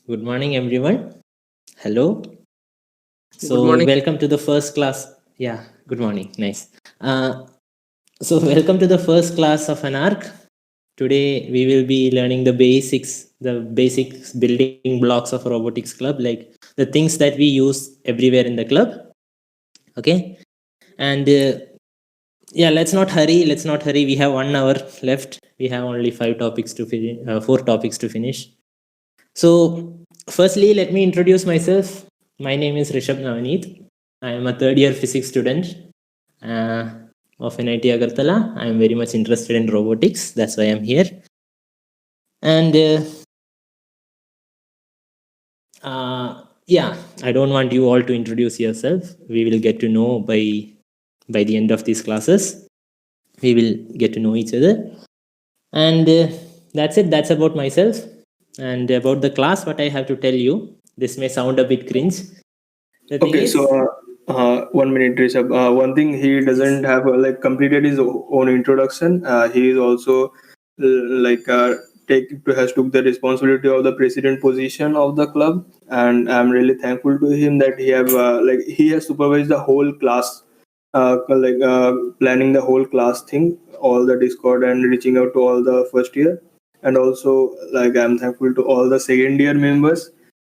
Good morning, everyone. Hello. Good morning. Welcome to the first class. Yeah, good morning. Nice. Welcome to the first class of ANARC. Today, we will be learning the basics building blocks of Robotics Club, like the things that we use everywhere in the club. Okay. And yeah, let's not hurry. We have 1 hour left. We have only 4 topics to finish. So, firstly, let me introduce myself. My name is Rishabh Navaneet. I am a third year physics student uh, of NIT Agartala. I am very much interested in robotics. That's why I'm here. And yeah, I don't want you all to introduce yourself. We will get to know by the end of these classes. We will get to know each other. And that's it. That's about myself. And about the class, what I have to tell you, this may sound a bit cringe. The thing Okay, is, so 1 minute, Rishabh. One thing he doesn't have like completed his own introduction. He is also like has took the responsibility of the president position of the club, and I'm really thankful to him that he has supervised the whole class, planning the whole class thing, all the Discord and reaching out to all the first year, and also like I'm thankful to all the second year members.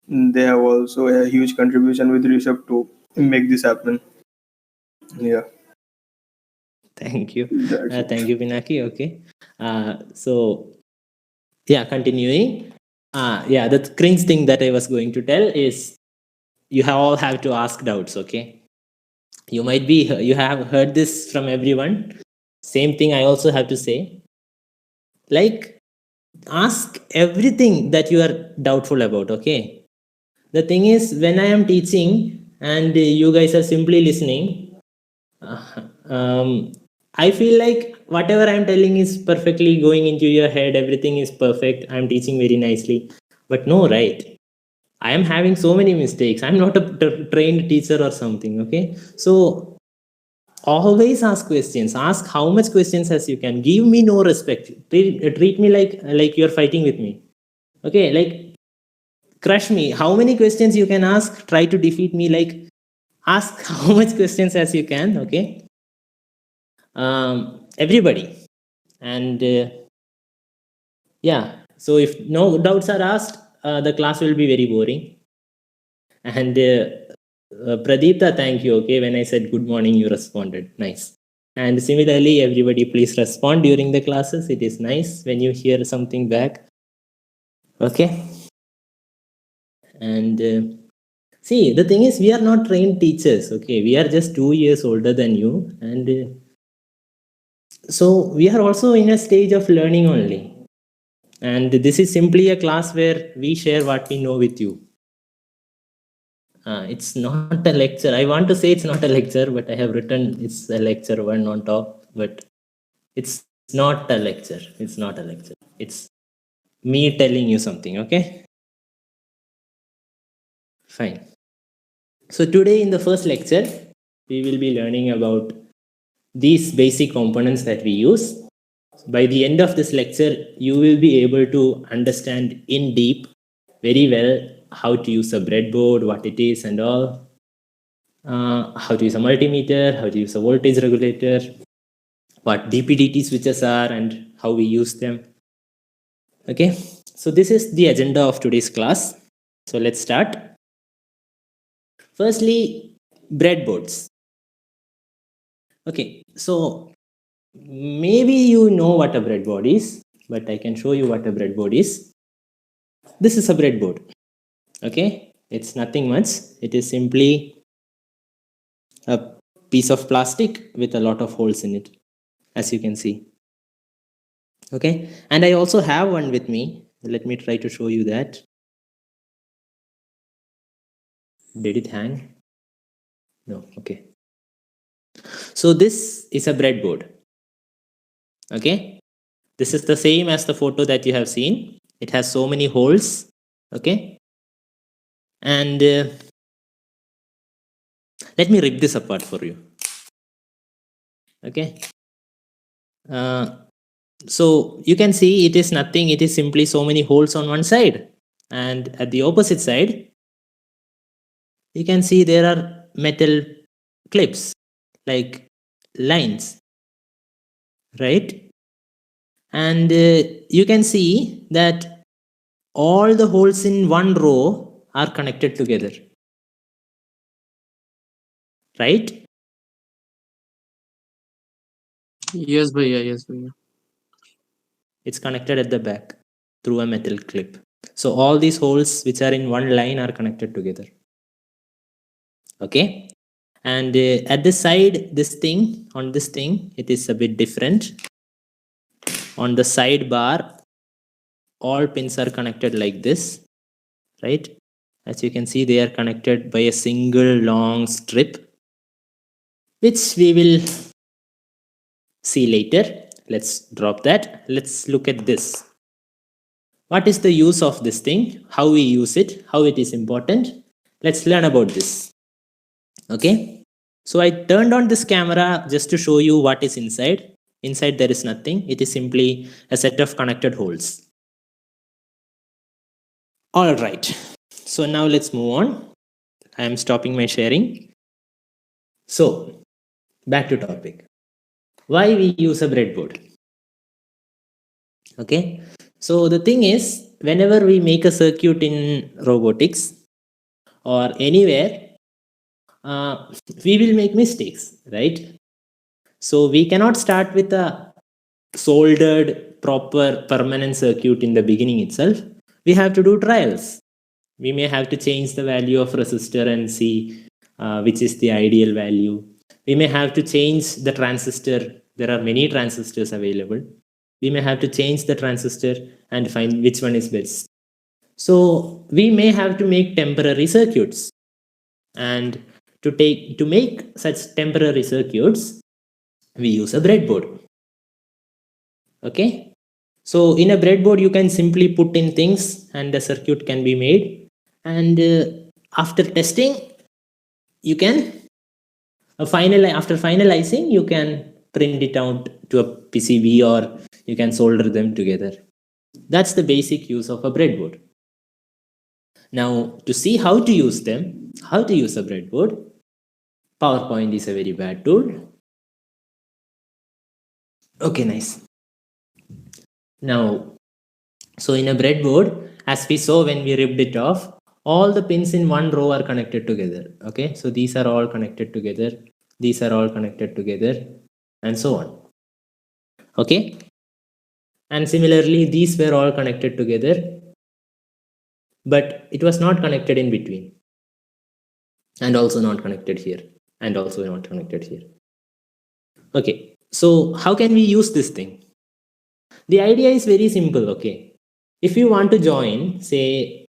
They have also a huge contribution with Rishabh to make this happen. Yeah, thank you. that's it. Thank you, Pinaki. Okay. So, yeah, continuing. Yeah, the cringe thing that I was going to tell is all have to ask doubts, okay? You have heard this from everyone. Same thing I also have to say. Like, ask everything that you are doubtful about, okay? The thing is, when I am teaching and you guys are simply listening, I feel like whatever I'm telling is perfectly going into your head, everything is perfect, I'm teaching very nicely. But no, right? I am having so many mistakes. I'm not a trained teacher or something, okay? So always ask questions. Ask how much questions as you can. Give me no respect. Treat me like you're fighting with me. Okay, like crush me. How many questions you can ask? Try to defeat me. Like ask how much questions as you can. Okay, everybody, and yeah. So if no doubts are asked, the class will be very boring. And Pradeepta, thank you. Okay, when I said good morning, you responded. Nice. And similarly, everybody, please respond during the classes. It is nice when you hear something back. Okay. And see, the thing is, we are not trained teachers. Okay, we are just 2 years older than you, and so we are also in a stage of learning only. And this is simply a class where we share what we know with you. It's not a lecture. I want to say it's not a lecture, but I have written it's a lecture one on top. But it's not a lecture. It's not a lecture. It's me telling you something. Okay. Fine. So today in the first lecture, we will be learning about these basic components that we use. By the end of this lecture, you will be able to understand in deep very well how to use a breadboard, what it is and all, how to use a multimeter, how to use a voltage regulator, what DPDT switches are and how we use them. Okay, so this is the agenda of today's class. So let's start. Firstly, breadboards. Okay, so maybe you know what a breadboard is, but I can show you what a breadboard is. This is a breadboard. Okay, it's nothing much. It is simply a piece of plastic with a lot of holes in it, as you can see. Okay, and I also have one with me. Let me try to show you that. Did it hang? No. Okay. So this is a breadboard. Okay, this is the same as the photo that you have seen. It has so many holes. Okay, and let me rip this apart for you. Okay, so you can see it is nothing. It is simply so many holes on one side. And at the opposite side, you can see there are metal clips like lines, right? And you can see that all the holes in one row are connected together, right? Yes, bhaiya. Yes, bhaiya. It's connected at the back through a metal clip. So all these holes which are in one line are connected together. Okay. And at the side, on this thing, it is a bit different. On the side bar, all pins are connected like this, right? As you can see, they are connected by a single long strip, which we will see later. Let's drop that. Let's look at this. What is the use of this thing? How we use it? How it is important? Let's learn about this. Okay. So I turned on this camera just to show you what is inside. Inside there is nothing. It is simply a set of connected holes. All right. So now let's move on. I am stopping my sharing. So back to topic. Why we use a breadboard? Okay. So the thing is, whenever we make a circuit in robotics or anywhere, we will make mistakes, right? So we cannot start with a soldered proper permanent circuit in the beginning itself. We have to do trials. We may have to change the value of resistor and see which is the ideal value. We may have to change the transistor. There are many transistors available. We may have to change the transistor and find which one is best. So we may have to make temporary circuits. And to make such temporary circuits, we use a breadboard. Okay. So in a breadboard, you can simply put in things and the circuit can be made. And after testing, you can after finalizing, you can print it out to a PCB or you can solder them together. That's the basic use of a breadboard. Now, to see how to use them, how to use a breadboard, PowerPoint is a very bad tool. Okay, nice. Now, so in a breadboard, as we saw when we ripped it off, all the pins in one row are connected together. Okay, so these are all connected together. These are all connected together and so on. Okay. And similarly, these were all connected together, but it was not connected in between. And also not connected here. And also not connected here. Okay. So how can we use this thing? The idea is very simple. Okay. If you want to join, say,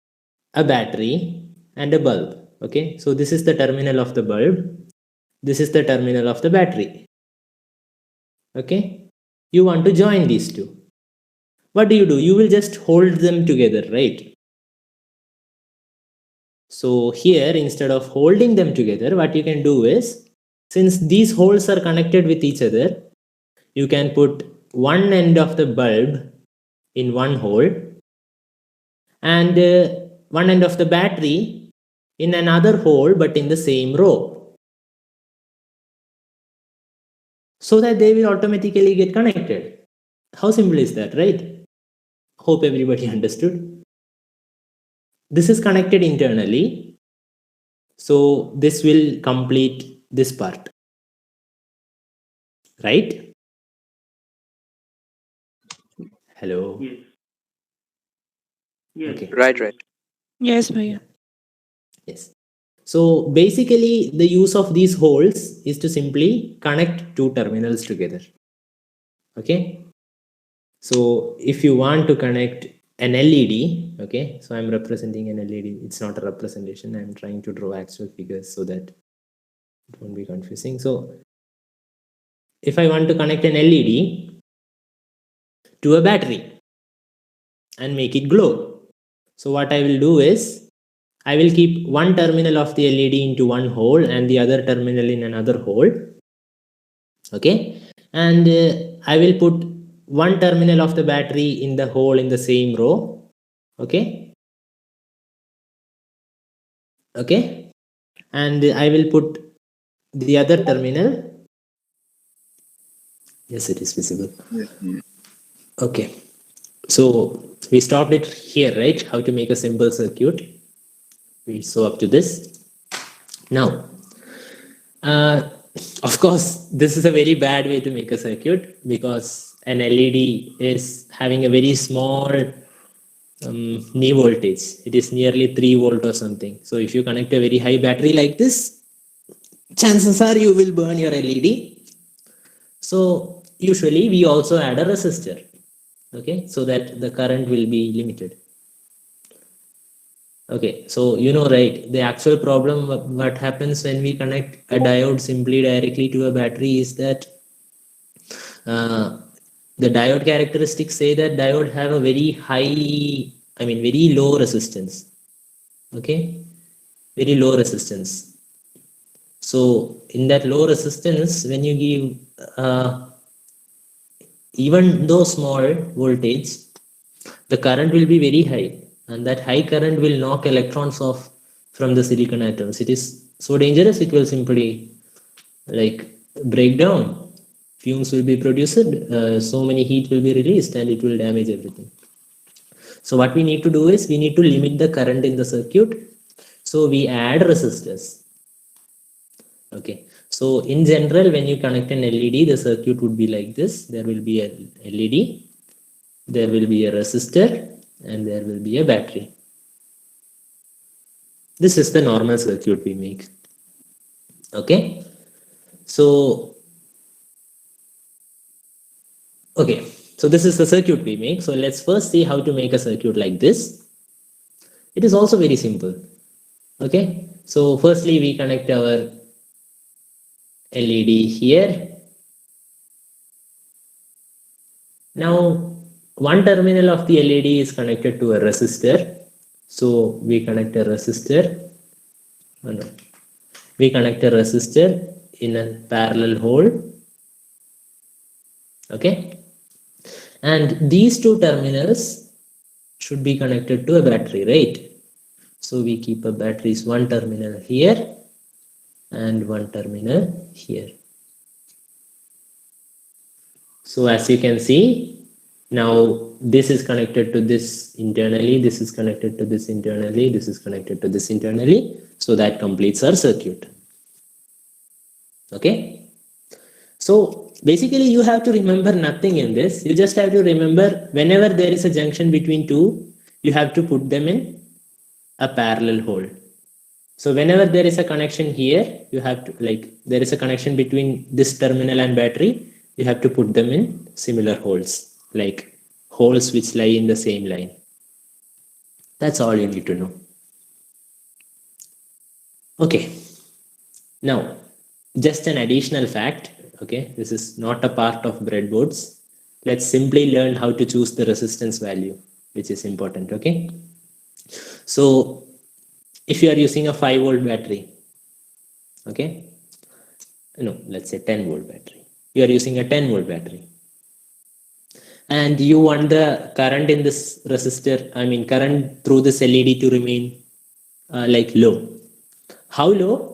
a battery and a bulb. Okay. So this is the terminal of the bulb. This is the terminal of the battery. Okay. You want to join these two. What do? You will just hold them together, right? So here, instead of holding them together, what you can do is, since these holes are connected with each other, you can put one end of the bulb in one hole and one end of the battery in another hole, but in the same row, so that they will automatically get connected. How simple is that, right? Hope everybody understood. This is connected internally. So this will complete this part. Right? Hello? Yes. Yes. Okay. Right. Yes, bhaiya. Yes. So basically, the use of these holes is to simply connect two terminals together. Okay. So if you want to connect an LED, okay, so I'm representing an LED. It's not a representation. I'm trying to draw actual figures so that it won't be confusing. So if I want to connect an LED to a battery and make it glow, so what I will do is I will keep one terminal of the LED into one hole and the other terminal in another hole. Okay. And I will put one terminal of the battery in the hole in the same row. Okay. Okay, and I will put the other terminal. Yes, it is visible. Yes. Okay, so we stopped it here, right? How to make a simple circuit. We saw up to this. Now, uh, of course, this is a very bad way to make a circuit because an LED is having a very small knee voltage. It is nearly 3 volt or something. So if you connect a very high battery like this, chances are you will burn your LED. So usually we also add a resistor, okay, so that the current will be limited. Okay, so you know, right, the actual problem, what happens when we connect a diode simply directly to a battery is that uh, the diode characteristics say that diode have a very high, very low resistance. Okay, very low resistance. So in that low resistance, when you give even though small voltage, the current will be very high, and that high current will knock electrons off from the silicon atoms. It is so dangerous, it will simply like break down. Fumes will be produced, so many heat will be released, and it will damage everything. So what we need to do is we need to limit the current in the circuit. So we add resistors. Okay, so in general, when you connect an LED, the circuit would be like this. There will be a LED, there will be a resistor, and there will be a battery. This is the normal circuit we make. Okay, so so this is the circuit we make. So let's first see how to make a circuit like this. It is also very simple. Okay, so firstly we connect our LED here. Now one terminal of the LED is connected to a resistor. So we connect a resistor. Oh no. We connect a resistor in a parallel hole. Okay, and these two terminals should be connected to a battery, right? So we keep a battery's one terminal here and one terminal here. So as you can see, now this is connected to this internally, this is connected to this internally, this is connected to this internally. So that completes our circuit. Okay. So basically you have to remember nothing in this. You just have to remember whenever there is a junction between two, you have to put them in a parallel hole. So whenever there is a connection here, you have to there is a connection between this terminal and battery, you have to put them in similar holes, like holes which lie in the same line. That's all you need to know. Okay. Now, just an additional fact. Okay, this is not a part of breadboards. Let's simply learn how to choose the resistance value, which is important. Okay. So if you are using a 5 volt battery, okay, no, let's say 10 volt battery, you are using a 10 volt battery, and you want the current in this resistor, current through this LED to remain low. How low?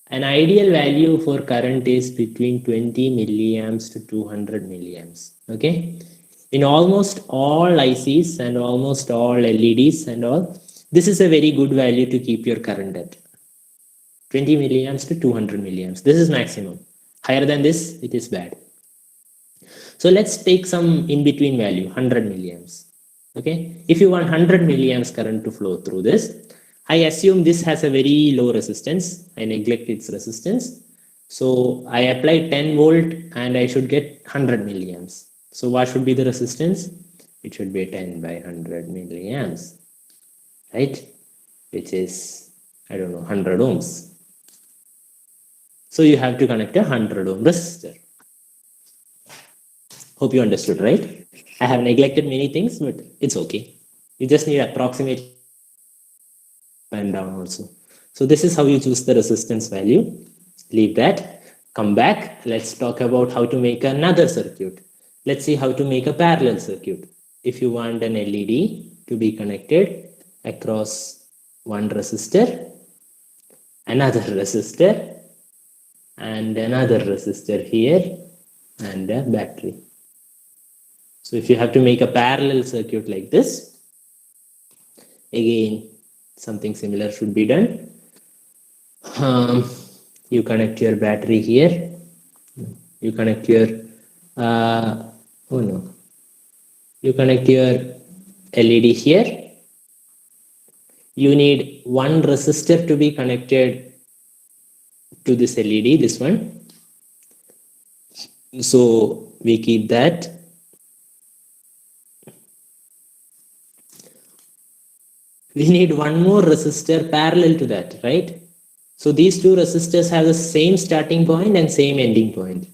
An ideal value for current is between 20 milliamps to 200 milliamps. Okay, in almost all ICs and almost all LEDs and all, this is a very good value to keep your current at. 20 milliamps to 200 milliamps. This is maximum. Higher than this, it is bad. So let's take some in between value, 100 milliamps. Okay, if you want 100 milliamps current to flow through this, I assume this has a very low resistance. I neglect its resistance. So I apply 10 volt and I should get 100 milliamps. So what should be the resistance? It should be 10 by 100 milliamps, right? Which is, I don't know, 100 ohms. So you have to connect a 100 ohm resistor. Hope you understood, right? I have neglected many things, but it's okay. You just need approximate and down also. So this is how you choose the resistance value. Leave that. Come back. Let's talk about how to make another circuit. Let's see how to make a parallel circuit. If you want an LED to be connected across one resistor, another resistor, and another resistor here, and a battery. So if you have to make a parallel circuit like this, again, something similar should be done. You connect your battery here. You connect your, you connect your LED here. You need one resistor to be connected to this LED, this one. So we keep that. We need one more resistor parallel to that, right? So these two resistors have the same starting point and same ending point.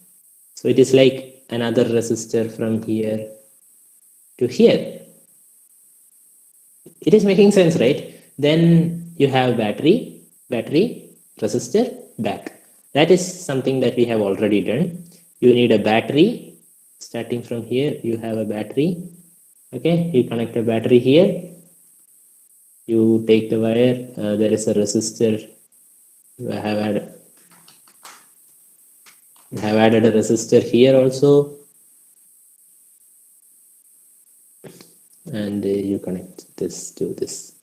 So it is like another resistor from here to here. It is making sense, right? Then you have battery, resistor, back. That is something that we have already done. You need a battery. Starting from here, you have a battery. Okay, you connect a battery here. You take the wire. There is a resistor. You have added a resistor here also. And you connect this to this.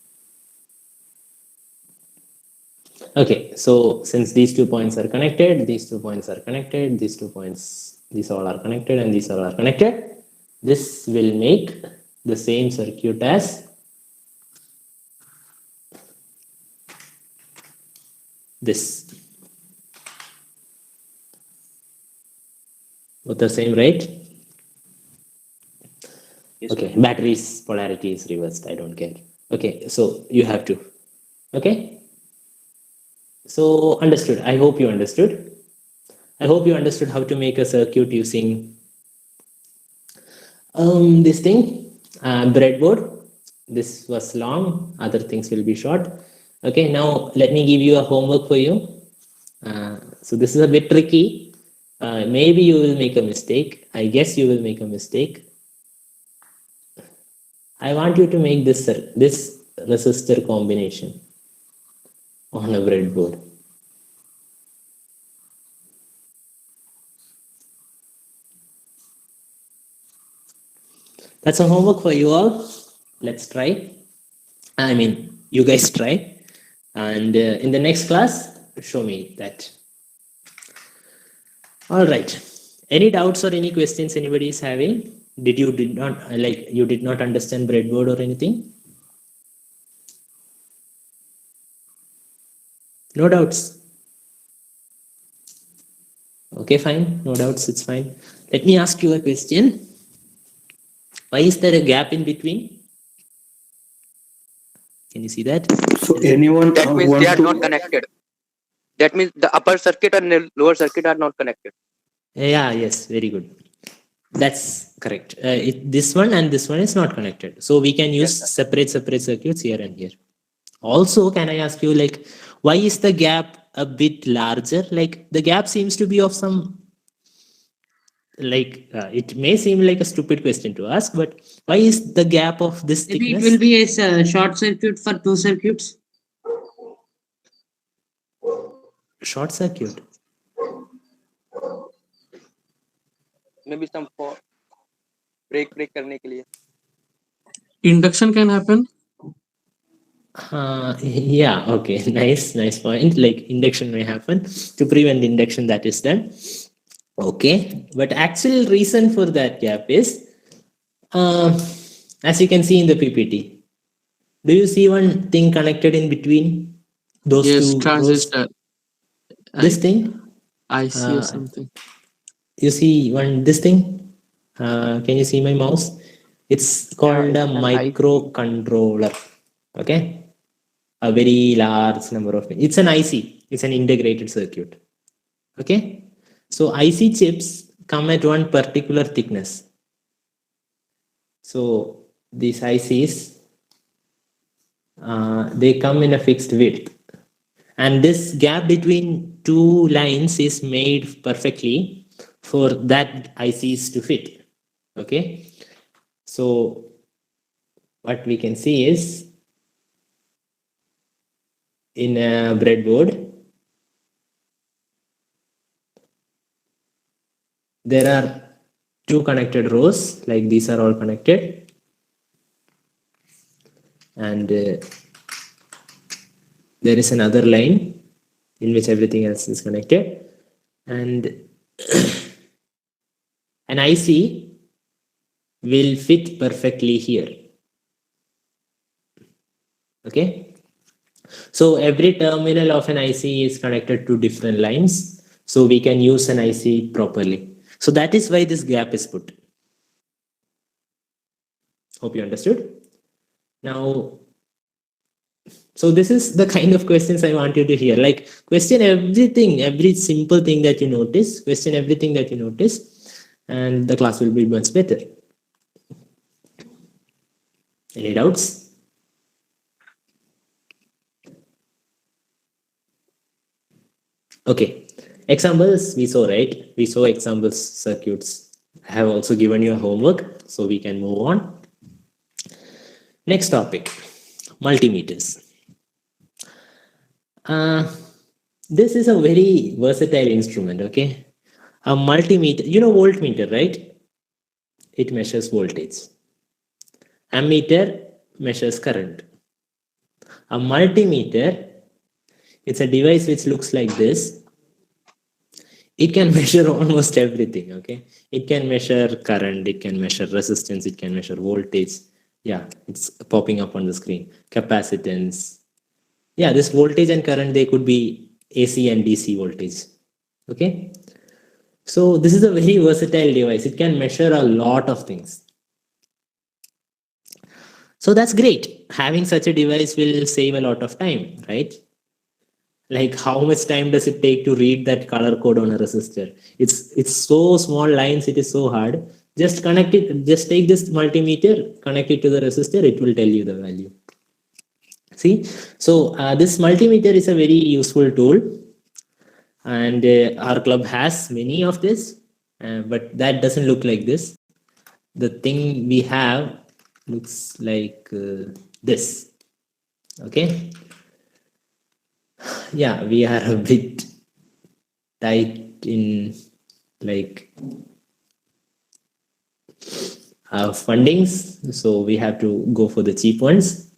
Okay, so since these 2 points are connected, these 2 points are connected, these 2 points, these all are connected, and these all are connected, this will make the same circuit as this. Both the same, right? Yes, okay, battery's polarity is reversed. I don't care. Okay, so you have to. Okay. So understood. I hope you understood. I hope you understood how to make a circuit using this thing, breadboard. This was long. Other things will be short. Okay. Now let me give you a homework for you. So this is a bit tricky. Maybe you will make a mistake. I guess you will make a mistake. I want you to make this resistor combination on a breadboard. That's a homework for you all. Let's try. I mean, you guys try. And in the next class, show me that. All right. Any doubts or any questions anybody is having? Did not understand breadboard or anything? No doubts. Okay, fine. No doubts. It's fine. Let me ask you a question. Why is there a gap in between? Can you see that? So anyone that means they wants are to not connected. That means the upper circuit and lower circuit are not connected. Yeah, yes, very good. That's correct. This one and this one is not connected. So we can use Yes, separate circuits here and here. Also, can I ask you, like, why is the gap a bit larger? Like, the gap seems to be of some, like, it may seem like a stupid question to ask, but why is the gap of this Maybe it thickness? will be a short circuit for two circuits. Short circuit. maybe some for break करने के लिए. Induction can happen. Yeah, okay. Nice point. Like, induction may happen. To prevent induction, that is done. Okay. But actual reason for that gap is, as you can see in the PPT, do you see one thing connected in between those Yes, two rows? transistor. This thing? I see Uh, something. You see this thing? Can you see my mouse? It's called it's a an microcontroller. Okay. A very large number of, it's an IC. It's an integrated circuit. Okay. So IC chips come at one particular thickness. So these ICs, they come in a fixed width. And this gap between two lines is made perfectly for that ICs to fit. Okay. So what we can see is, in a breadboard, there are two connected rows, like these are all connected, and there is another line in which everything else is connected, and an IC will fit perfectly here. Okay, so every terminal of an IC is connected to different lines, so we can use an IC properly. So that is why this gap is put. Hope you understood. Now, so this is the kind of questions I want you to hear. Like, question everything, every simple thing that you notice, question everything that you notice, and the class will be much better. Any doubts? Okay, examples we saw, right? We saw examples, circuits. I have also given you a homework, so we can move on. Next topic, multimeters. This is a very versatile instrument, okay? A multimeter, you know voltmeter, right? It measures voltage. Ammeter measures current. A multimeter, it's a device which looks like this. It can measure almost everything, okay? It can measure current, it can measure resistance, it can measure voltage. Yeah, it's popping up on the screen. Capacitance. Yeah, this voltage and current, they could be AC and DC voltage, okay? So this is a very versatile device. It can measure a lot of things. So that's great. Having such a device will save a lot of time, right? Like, how much time does it take to read that color code on a resistor? It's so small lines, it is so hard. Just connect it, just take this multimeter, connect it to the resistor, it will tell you the value. See, so this multimeter is a very useful tool, and our club has many of this, but that doesn't look like this. The thing we have looks like this. Okay, yeah, we are a bit tight in like fundings, so we have to go for the cheap ones.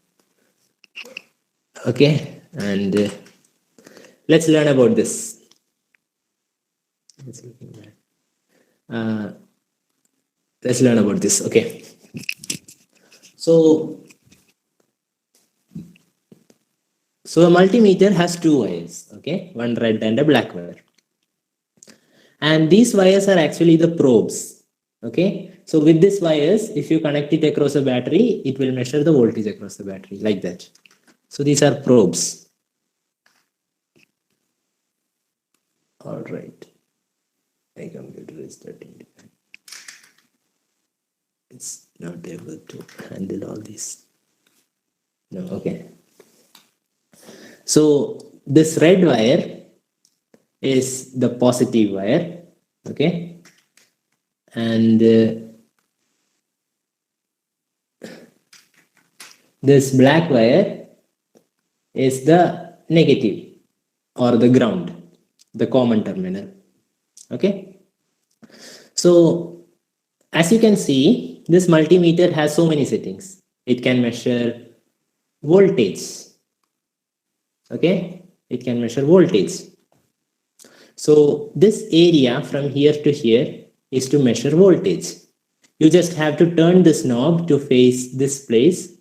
Okay, and let's learn about this. Let's learn about this. Okay, so a multimeter has two wires, okay, one red and a black wire, and these wires are actually the probes. Okay, so with these wires, if you connect it across a battery, it will measure the voltage across the battery like that. So these are probes. All right, my computer is starting to, it's not able to handle all these. No, okay. So this red wire is the positive wire, okay, and this black wire is the negative or the ground, the common terminal. Okay, so as you can see, this multimeter has so many settings. It can measure voltage. Okay, it can measure voltage. So this area from here to here is to measure voltage. You just have to turn this knob to face this place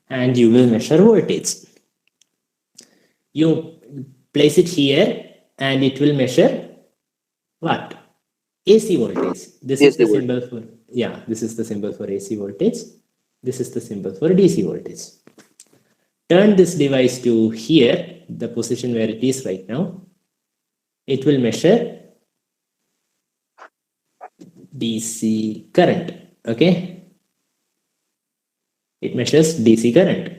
and you will measure voltage. You place it here and it will measure what? AC voltage. This is the symbol for, yeah, this is the symbol for AC voltage. This is the symbol for DC voltage. Turn this device to here, the position where it is right now. It will measure DC current. Okay, it measures DC current,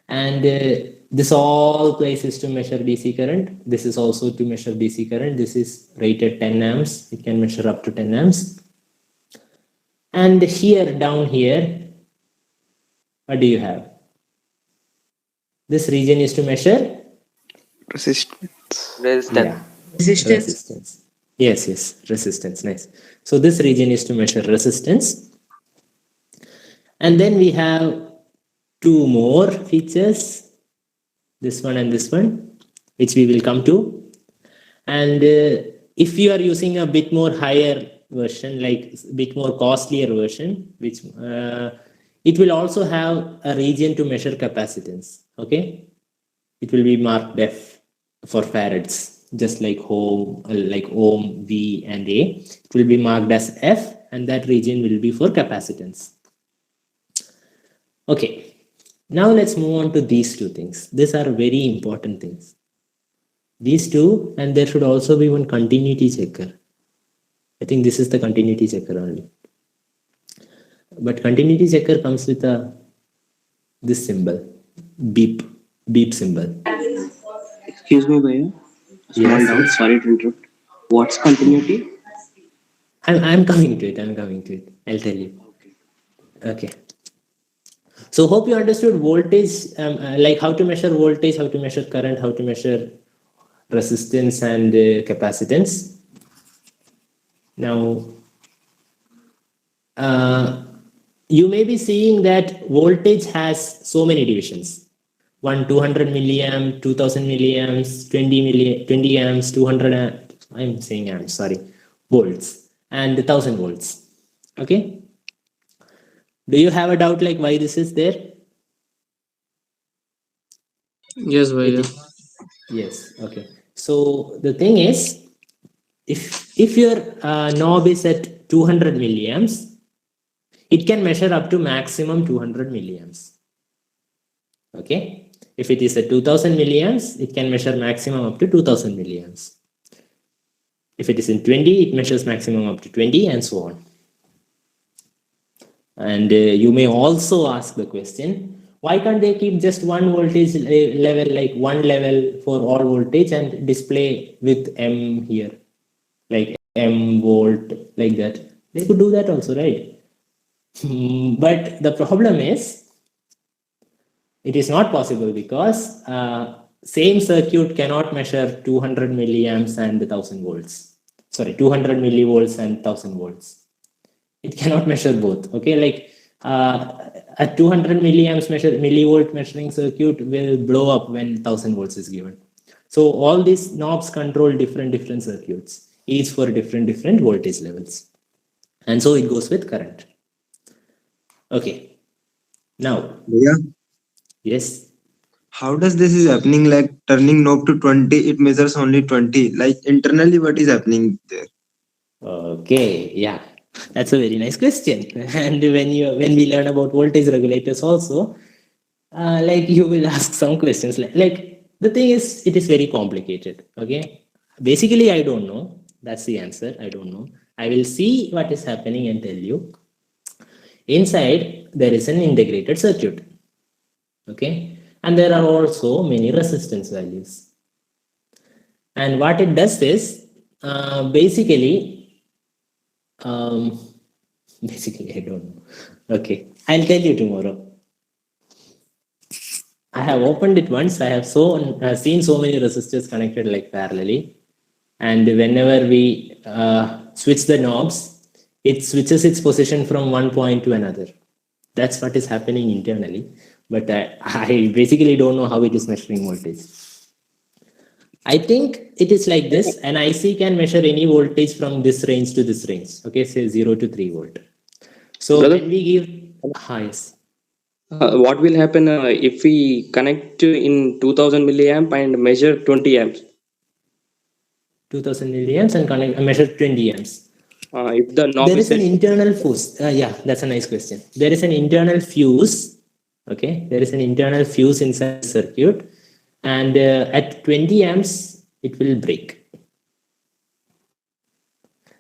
and this all places to measure DC current. This is also to measure DC current. This is rated 10 amps. It can measure up to 10 amps. And here, down here, what do you have? This region is to measure Resistance. Resistance. yeah, Resistance. resistance. Yes, resistance. Nice. So this region is to measure resistance. And then we have two more features, this one and this one, which we will come to. And if you are using a bit more higher version, like a bit more costlier version, which it will also have a region to measure capacitance. Okay, it will be marked F for farads, just like ohm, V, and A. It will be marked as F, and that region will be for capacitance. Okay, now let's move on to these two things. These are very important things. These two, and there should also be one continuity checker. I think this is the continuity checker only. But continuity checker comes with this symbol, beep symbol. Excuse me, Bhaiya. Small doubt. Sorry to interrupt. What's continuity? I'm coming to it. I'll tell you. Okay. So hope you understood voltage, like how to measure voltage, how to measure current, how to measure resistance and capacitance. Now, you may be seeing that voltage has so many divisions. 200 milliamp, 2000 milliamps, 20 amps, 200 amps, I'm saying amps, sorry, volts, and 1000 volts. Okay. Do you have a doubt like why this is there? Yes, Bhaiya. Yes. Okay. So the thing is, if your knob is at 200 milliamps, it can measure up to maximum 200 milliamps. Okay. If it is at 2000 milliamps, it can measure maximum up to 2000 milliamps. If it is in 20, it measures maximum up to 20, and so on. And you may also ask the question, why can't they keep just one voltage level, like one level for all voltage, and display with M here, like M volt, like that? They could do that also, right? But the problem is, it is not possible because same circuit cannot measure 200 milliamps and 1000 volts. Sorry, 200 millivolts and 1000 volts. It cannot measure both. Okay, like a 200 milliamps millivolt measuring circuit will blow up when 1000 volts is given. So all these knobs control different circuits, each for different voltage levels, and so it goes with current. Okay, now Yeah. yes. How does this is happening? Like turning knob to 20, it measures only 20. Like internally, what is happening there? Okay, yeah, that's a very nice question. And when we learn about voltage regulators also, like you will ask some questions like the thing is, it is very complicated. Okay, basically I don't know. That's the answer. I don't know. I will see what is happening and tell you. Inside there is an integrated circuit. Okay, and there are also many resistance values. And what it does is basically I don't know. Okay, I'll tell you tomorrow. I have opened it once. I have seen so many resistors connected like parallelly, and whenever we switch the knobs, it switches its position from one point to another. That's what is happening internally, but I basically don't know how it is measuring voltage. I think it is like this. An IC can measure any voltage from this range to this range. Okay, say 0 to 3 volt. So Brother? when we give yes. What will happen if we connect in 2000 milliamp and measure 20 amps? 2000 milliamps and measure 20 amps. If the knob There is is an internal fuse. Yeah, that's a nice question. There is an internal fuse. Okay, there is an internal fuse inside the circuit, and at 20 amps, it will break.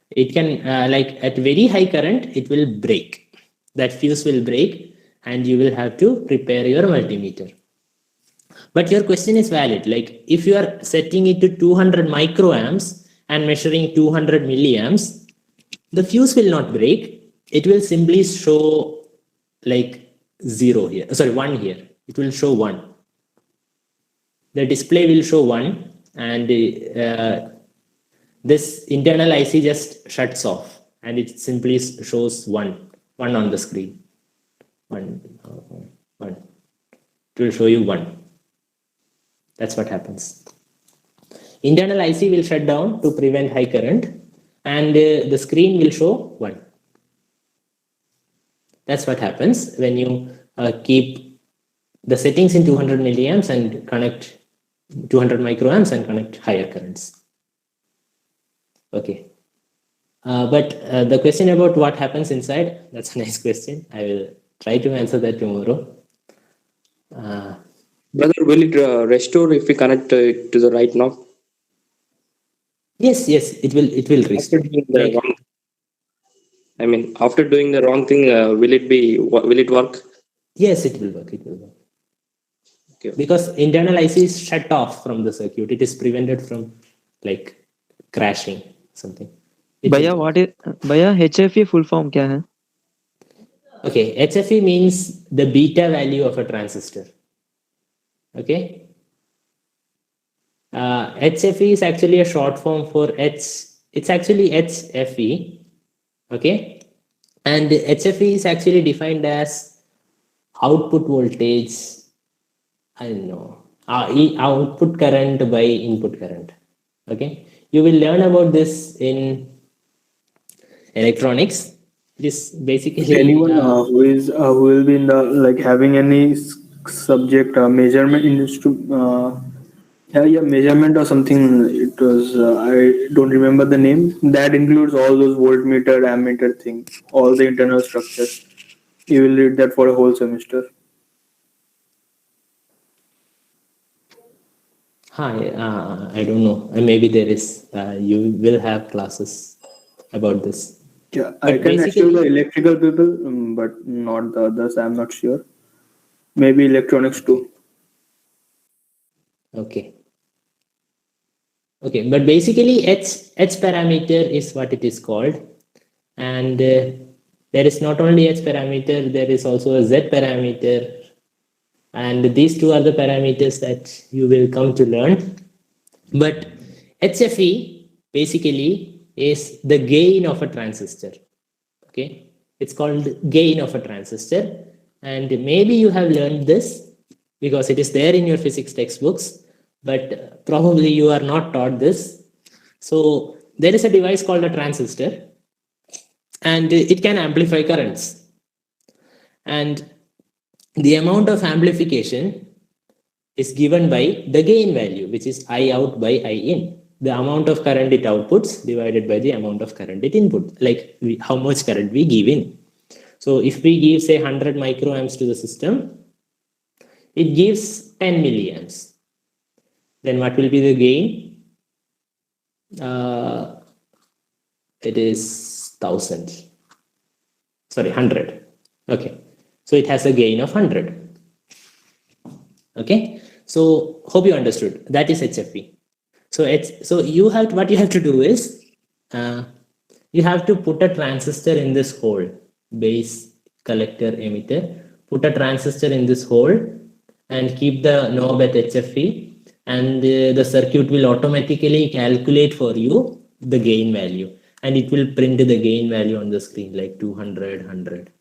It can, like at very high current, it will break. That fuse will break, and you will have to repair your multimeter. But your question is valid. Like if you are setting it to 200 microamps and measuring 200 milliamps, the fuse will not break. It will simply show like 0 here. Sorry, 1 here. It will show 1. The display will show 1, and this internal IC just shuts off and it simply shows one on the screen. One. It will show you 1. That's what happens. Internal IC will shut down to prevent high current, and the screen will show 1. That's what happens when you keep the settings in 200 milliamps and connect 200 microamps and connect higher currents. Okay. But the question about what happens inside, that's a nice question. I will try to answer that tomorrow. Brother, will it restore if we connect it to the right knob? Yes, it will restore. After doing the wrong thing, will it work? Yes, it will work. Okay. Because internal IC is shut off from the circuit. It is prevented from like crashing something. भैया HFE full form क्या है? Okay, HFE means the beta value of a transistor. Okay. HFE is actually a short form for it's actually HFE. Okay. And HFE is actually defined as output voltage, I don't know, output current by input current. Okay. You will learn about this in electronics. It is basically anyone who will be in the like having any subject measurement measurement or something. It was I don't remember the name. That includes all those voltmeter, ammeter things, all the internal structures. You will read that for a whole semester. I don't know. Maybe there is. You will have classes about this. Yeah, I can assure the electrical people, but not the others. I'm not sure. Maybe electronics too. Okay, but basically H parameter is what it is called, and there is not only H parameter, there is also a Z parameter, and these two are the parameters that you will come to learn. But HFE basically is the gain of a transistor. Okay, it's called gain of a transistor, and maybe you have learned this because it is there in your physics textbooks, but probably you are not taught this. So there is a device called a transistor, and it can amplify currents, and the amount of amplification is given by the gain value, which is I out by I in. The amount of current it outputs divided by the amount of current it input, like how much current we give in. So if we give say 100 microamps to the system, it gives 10 milliamps. Then what will be the gain? It is 100. Okay, so it has a gain of 100. Okay, so hope you understood. That is HFE. So what you have to do is you have to put a transistor in this hole, base, collector, emitter. Put a transistor in this hole and keep the knob at HFE, and the circuit will automatically calculate for you the gain value, and it will print the gain value on the screen like 200, 100.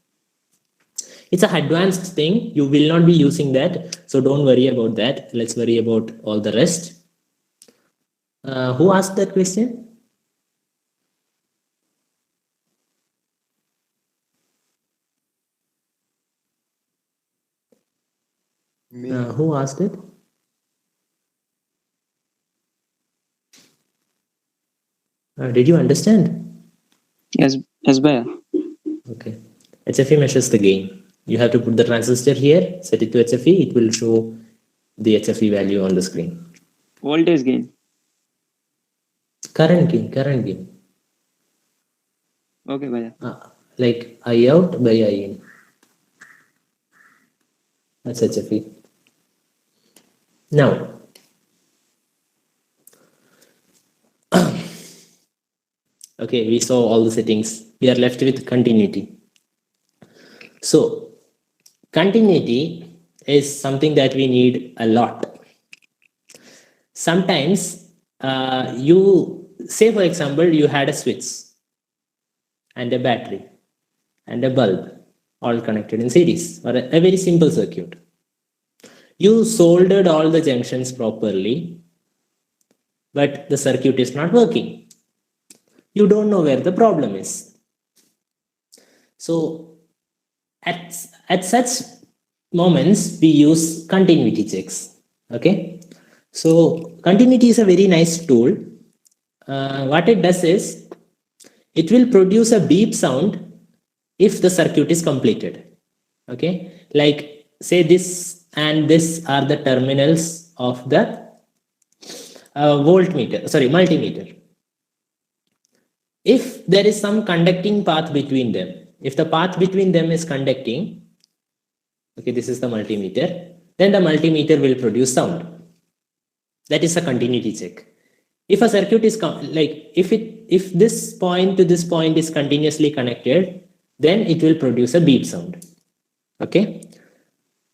It's an advanced thing. You will not be using that, so don't worry about that. Let's worry about all the rest. Who asked that question? Who asked it? Did you understand? Yes, भैया. Okay. HFE measures the gain. You have to put the transistor here, set it to HFE. It will show the HFE value on the screen. Voltage gain. Current gain. Okay, भैया. Like I out by I in. That's HFE. Now, okay, we saw all the settings. We are left with continuity. So, continuity is something that we need a lot. Sometimes you say for example, you had a switch and a battery and a bulb all connected in series, or a very simple circuit. You soldered all the junctions properly, but the circuit is not working. You don't know where the problem is. So at such moments, we use continuity checks. Okay. So continuity is a very nice tool. What it does is, it will produce a beep sound if the circuit is completed. Okay. Like say this and this are the terminals of the multimeter. If there is some conducting path between them, if the path between them is conducting, okay, this is the multimeter, then the multimeter will produce sound. That is a continuity check. If a circuit is if this point to this point is continuously connected, then it will produce a beep sound. Okay.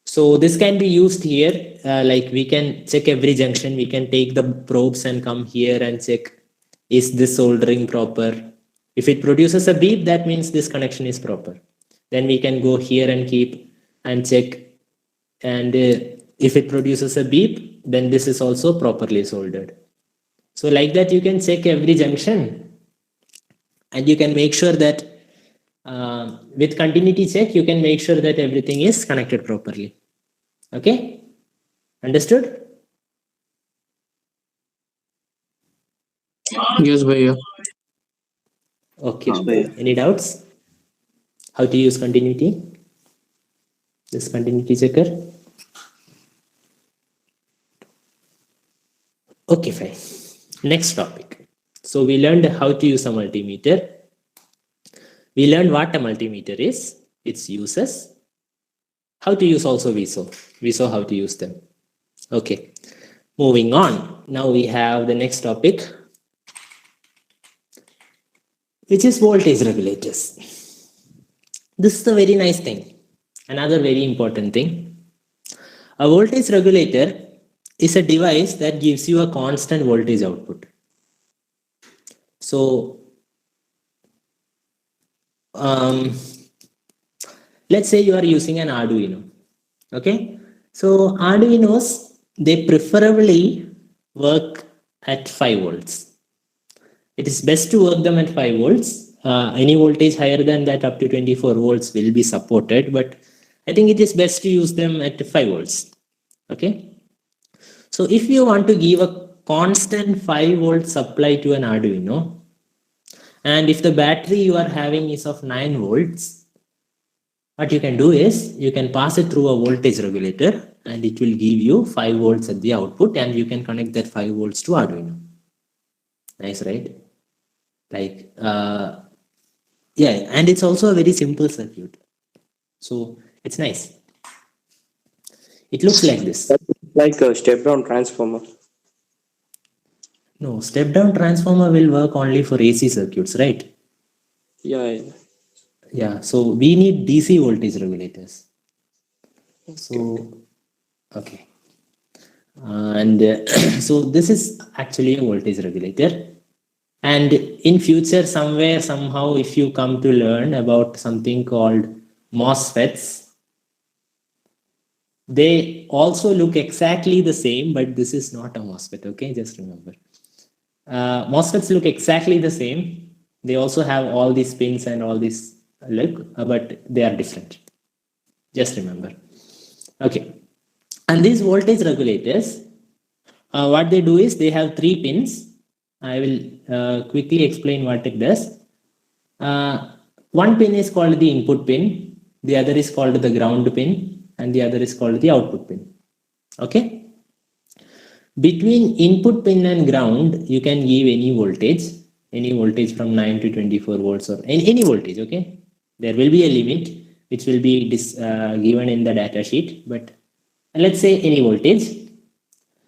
So this can be used here. Like we can check every junction. We can take the probes and come here and check, is this soldering proper? If it produces a beep, that means this connection is proper. Then we can go here and keep and check. And if it produces a beep, then this is also properly soldered. So like that, you can check every junction and you can make sure that with continuity check, you can make sure that everything is connected properly. Okay. Understood? Yes, Bhaiya. Okay. Yes, Bhaiya. Any doubts? How to use continuity? This continuity checker. Okay, fine. Next topic. So we learned how to use a multimeter. We learned what a multimeter is, its uses, how to use also we saw how to use them. Okay. Moving on. Now we have the next topic, which is voltage regulators. This is a very nice thing. Another very important thing. A voltage regulator is a device that gives you a constant voltage output. So let's say you are using an Arduino. Okay. So Arduinos, they preferably work at 5 volts. It is best to work them at 5 volts. Any voltage higher than that, up to 24 volts, will be supported, but I think it is best to use them at 5 volts. Okay. So if you want to give a constant 5 volt supply to an Arduino, and if the battery you are having is of 9 volts, what you can do is you can pass it through a voltage regulator and it will give you 5 volts at the output, and you can connect that 5 volts to Arduino. Nice, right? Like, yeah, and it's also a very simple circuit. So it's nice. It looks like this. Like a step-down transformer. No, step-down transformer will work only for AC circuits, right? Yeah. Yeah, so we need DC voltage regulators. So, okay. So this is actually a voltage regulator. And in future, somewhere, somehow, if you come to learn about something called MOSFETs, they also look exactly the same, but this is not a MOSFET, okay? Just remember. MOSFETs look exactly the same. They also have all these pins and all this look, but they are different. Just remember. Okay. And these voltage regulators, what they do is they have 3 pins. I will quickly explain what it does. One pin is called the input pin. The other is called the ground pin. And the other is called the output pin. Okay. Between input pin and ground, you can give any voltage from 9 to 24 volts or any voltage. Okay. There will be a limit which will be given in the data sheet, but let's say any voltage.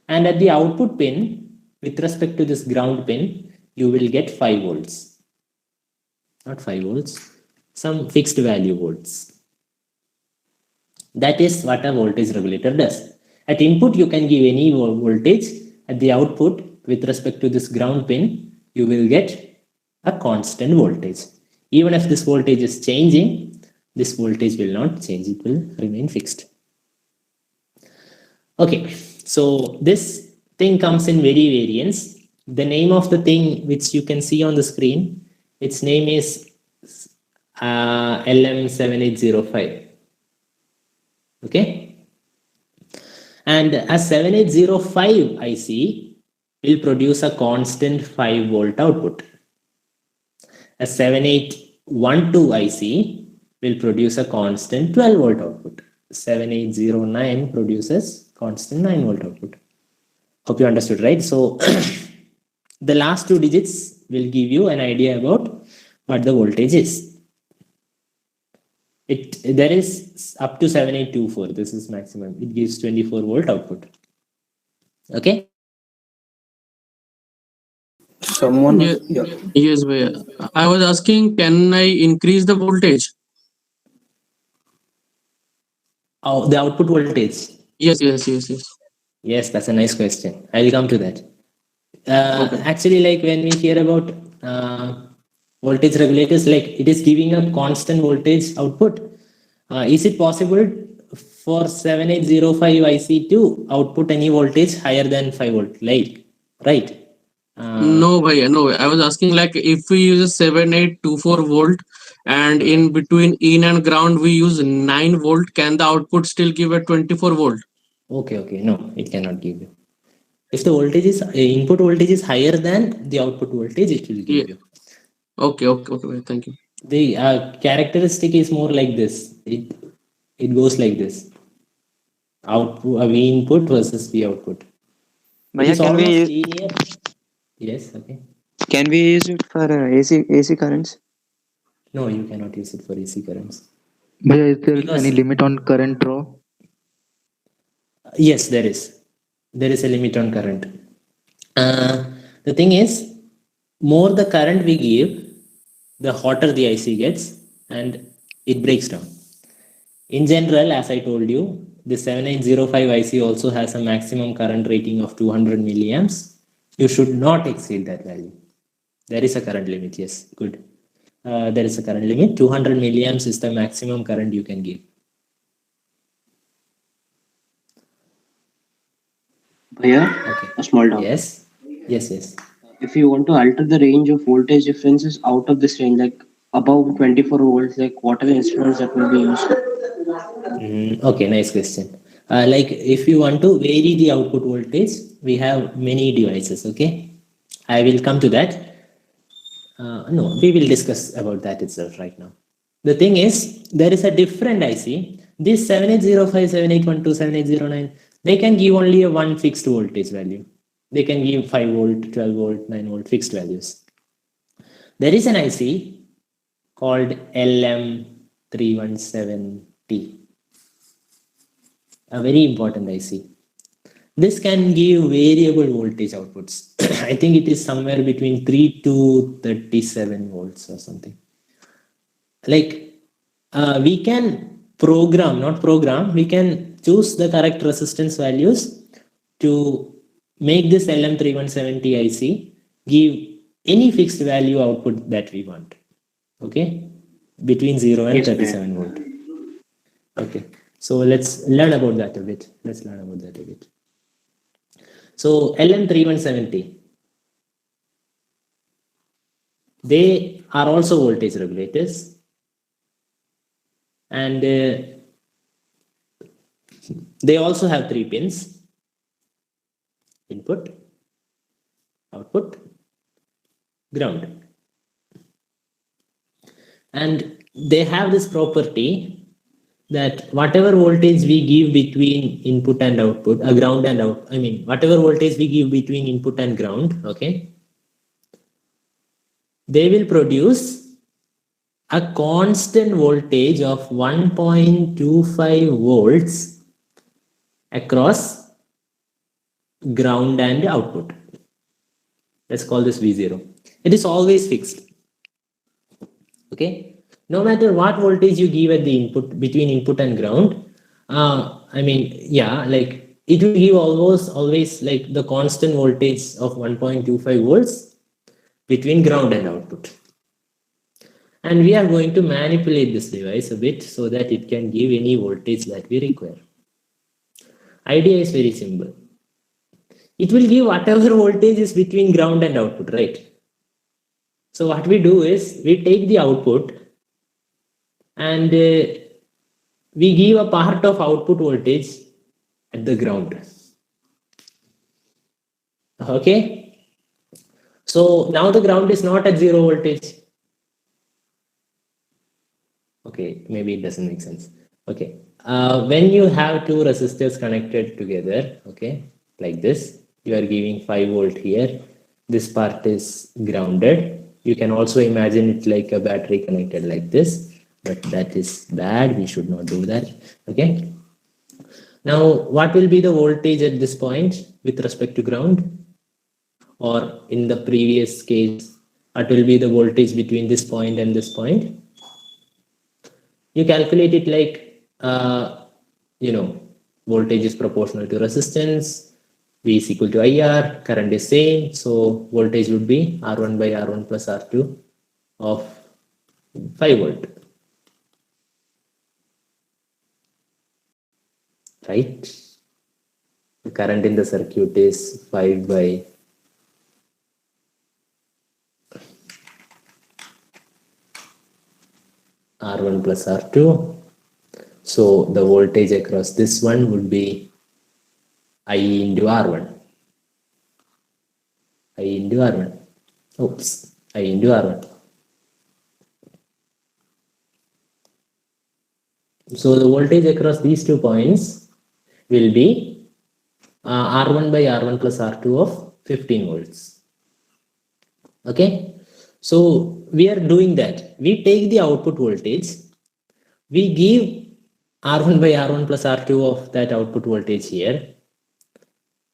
And at the output pin, with respect to this ground pin, you will get 5 volts. Not 5 volts, some fixed value volts. That is what a voltage regulator does. At input, you can give any voltage. At the output, with respect to this ground pin, you will get a constant voltage. Even if this voltage is changing, this voltage will not change, it will remain fixed. Okay, so this thing comes in very variants. The name of the thing which you can see on the screen, its name is LM7805. Okay, and a 7805 IC will produce a constant 5 volt output. A 7812 IC will produce a constant 12 volt output. 7809 produces constant 9 volt output. Hope you understood, right? So the last 2 digits will give you an idea about what the voltage is. There is up to 7824. This is maximum. It gives 24 volt output. Okay. Someone, Yeah. yeah. Yes, Bhaiya. I was asking, can I increase the voltage? Oh, the output voltage. Yes. Yes, that's a nice question. I will come to that. Okay. Actually, like when we hear about voltage regulators, like it is giving a constant voltage output. Is it possible for 7805 IC to output any voltage higher than 5 volt? Like, right? No, Bhaiya, no. I was asking, like, if we use a 7824 volt and in between in and ground we use 9 volt, can the output still give a 24 volt? Okay. No, it cannot give you. If the voltage is input voltage is higher than the output voltage, it will give you. Okay, Bhaiya, thank you. The characteristic is more like this. It goes like this. Output V input versus V output. It Bhaiya, is can we almost use, linear. Yes. Okay. can we use it for AC currents? No, you cannot use it for AC currents. Bhaiya, is there Because- any limit on current draw? Yes, there is. There is a limit on current. The thing is, more the current we give, the hotter the IC gets and it breaks down. In general, as I told you, the 7805 IC also has a maximum current rating of 200 milliamps. You should not exceed that value. There is a current limit. Yes, good. There is a current limit. 200 milliamps is the maximum current you can give. Bhaiya, Okay. a small doubt. Yes. If you want to alter the range of voltage differences out of this range, like above 24 volts, like what are the instruments that will be used? Okay, nice question. Like if you want to vary the output voltage, we have many devices. Okay, I will come to that. No, we will discuss about that itself right now. The thing is, there is a different IC. This 7805, 7812, 7809, they can give only a one fixed voltage value. They can give 5 volt, 12 volt, 9 volt fixed values. There is an IC called LM317T. A very important IC. This can give variable voltage outputs. I think it is somewhere between 3 to 37 volts or something. Like we can we can choose the correct resistance values to make this LM317T IC give any fixed value output that we want. Okay, between 0 and 37 volt. Okay, so let's learn about that a bit. So LM317T, they are also voltage regulators, and they also have 3 pins: input, output, ground. And they have this property that whatever voltage we give between input and output, ground and out, whatever voltage we give between input and ground, okay, they will produce a constant voltage of 1.25 volts across ground and output. Let's call this V0. It is always fixed. Okay, no matter what voltage you give at the input between input and ground, like it will give always like the constant voltage of 1.25 volts between ground and output. And we are going to manipulate this device a bit so that it can give any voltage that we require. Idea is very simple. It will give whatever voltage is between ground and output, right? So what we do is we take the output and we give a part of output voltage at the ground. Okay. So now the ground is not at 0 voltage. Okay, maybe it doesn't make sense. Okay. When you have two resistors connected together, okay, like this, you are giving 5 volt here. This part is grounded. You can also imagine it like a battery connected like this, but that is bad. We should not do that. Okay. Now, what will be the voltage at this point with respect to ground? Or in the previous case, what will be the voltage between this point and this point? You calculate it like, voltage is proportional to resistance, V is equal to IR, current is same, so voltage would be R1 by R1 plus R2 of 5 volt. Right? The current in the circuit is 5 by R1 plus R2. So the voltage across this one would be I into R1. I into R1. Oops. I into R1. So the voltage across these 2 points will be R1 by R1 plus R2 of 15 volts. Okay. So we are doing that. We take the output voltage. We give R1 by R1 plus R2 of that output voltage here.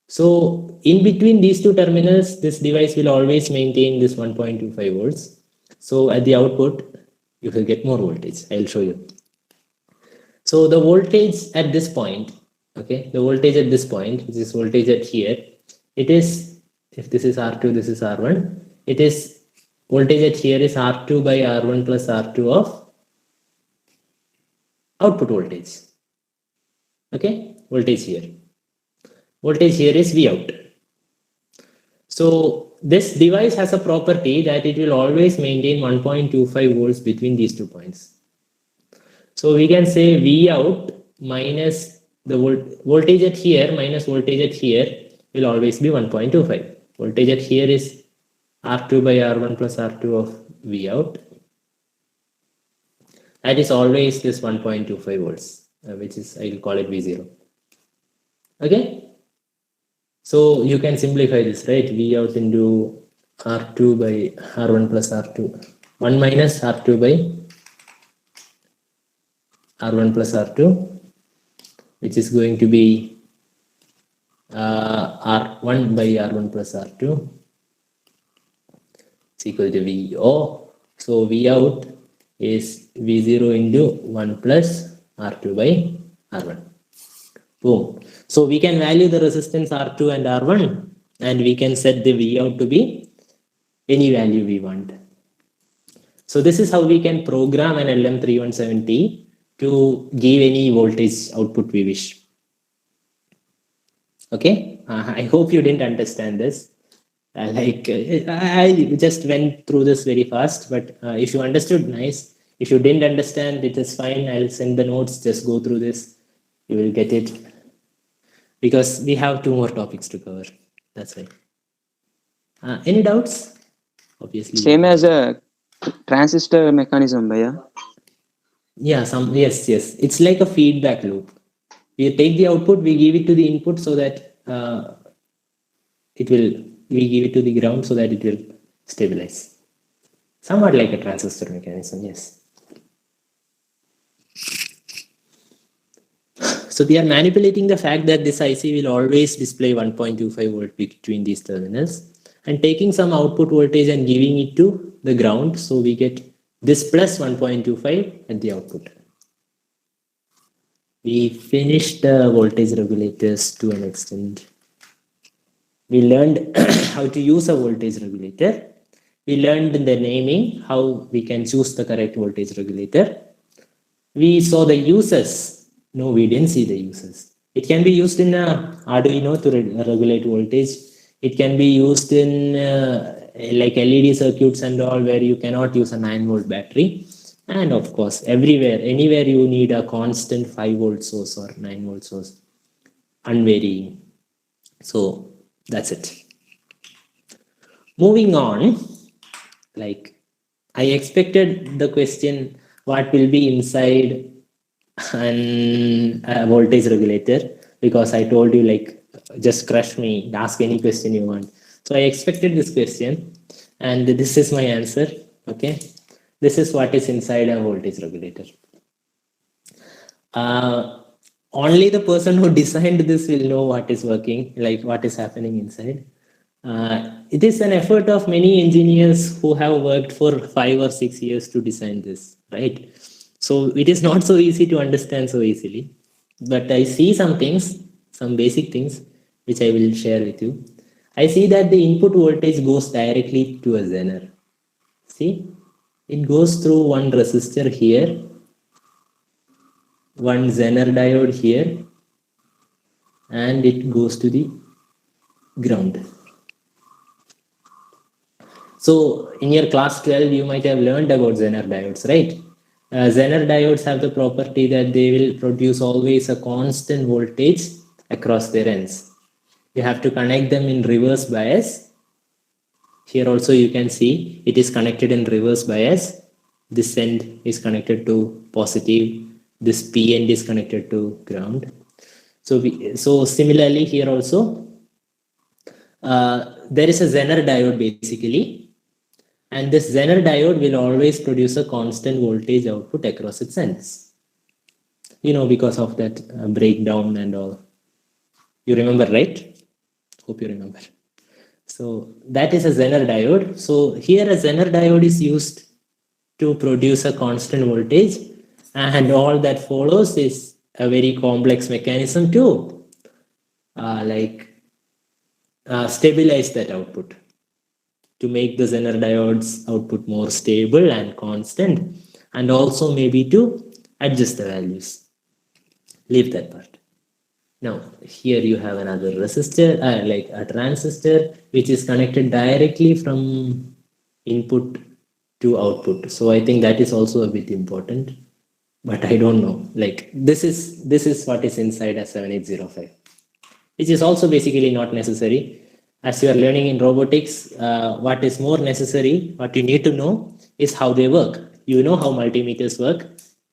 So in between these 2 terminals, this device will always maintain this 1.25 volts. So at the output, you will get more voltage. I'll show you. So the voltage at this point, okay, the voltage at this point, which is voltage at here, it is, if this is R2, this is R1, it is voltage at here is R2 by R1 plus R2 of output voltage. Okay, voltage here. Voltage here is V out. So this device has a property that it will always maintain 1.25 volts between these 2 points. So we can say V out minus the voltage at here minus voltage at here will always be 1.25. Voltage at here is R2 by R1 plus R2 of V out. That is always this 1.25 volts, which is, I will call it V0. Okay. So you can simplify this, right? V out into R2 by R1 plus R2. 1 minus R2 by R1 plus R2, which is going to be R1 by R1 plus R2. It's equal to VO. So V out is V0 into 1 plus R2 by R1. Boom. So we can value the resistance R2 and R1, and we can set the V out to be any value we want. So this is how we can program an LM317T to give any voltage output we wish. Okay, I hope you didn't understand this. I just went through this very fast, but if you understood, nice. If you didn't understand, it is fine. I'll send the notes. Just go through this. You will get it. Because we have 2 more topics to cover. That's right. Any doubts? Obviously. Same as a transistor mechanism, Bhaiya. Yeah, yes. It's like a feedback loop. We take the output, we give it to the input so that we give it to the ground so that it will stabilize. Somewhat like a transistor mechanism, yes. So we are manipulating the fact that this IC will always display 1.25 volt between these terminals and taking some output voltage and giving it to the ground. So we get this plus 1.25 at the output. We finished the voltage regulators to an extent. We learned how to use a voltage regulator. We learned the naming, how we can choose the correct voltage regulator. We saw the uses. No, we didn't see the uses. It can be used in Arduino to regulate voltage. It can be used in like LED circuits and all, where you cannot use a 9-volt battery. And of course, everywhere, anywhere you need a constant 5-volt source or 9-volt source, unvarying. So that's it. Moving on, like I expected the question, what will be inside a voltage regulator? Because I told you, like, just crush me, ask any question you want. So I expected this question, and this is my answer. Okay, this is what is inside a voltage regulator. Only the person who designed this will know what is working, like what is happening inside. It is an effort of many engineers who have worked for 5 or 6 years to design this, right? So it is not so easy to understand so easily. But I see some things, some basic things, which I will share with you. I see that the input voltage goes directly to a zener. See, it goes through one resistor here, one zener diode here, and it goes to the ground. So in your class 12, you might have learned about zener diodes, right? Zener diodes have the property that they will produce always a constant voltage across their ends. You have to connect them in reverse bias. Here also you can see it is connected in reverse bias. This end is connected to positive. This P end is connected to ground. So similarly here also, there is a zener diode basically. And this zener diode will always produce a constant voltage output across its ends. You know, because of that breakdown and all. You remember, right? Hope you remember. So that is a zener diode. So here a zener diode is used to produce a constant voltage, and all that follows is a very complex mechanism to stabilize that output, to make the zener diodes output more stable and constant, and also maybe to adjust the values. Leave that part. Now here you have another resistor, like a transistor, which is connected directly from input to output. So I think that is also a bit important, but I don't know. Like this is what is inside a 7805, which is also basically not necessary. As you are learning in robotics, what is more necessary, what you need to know is how they work. You know how multimeters work.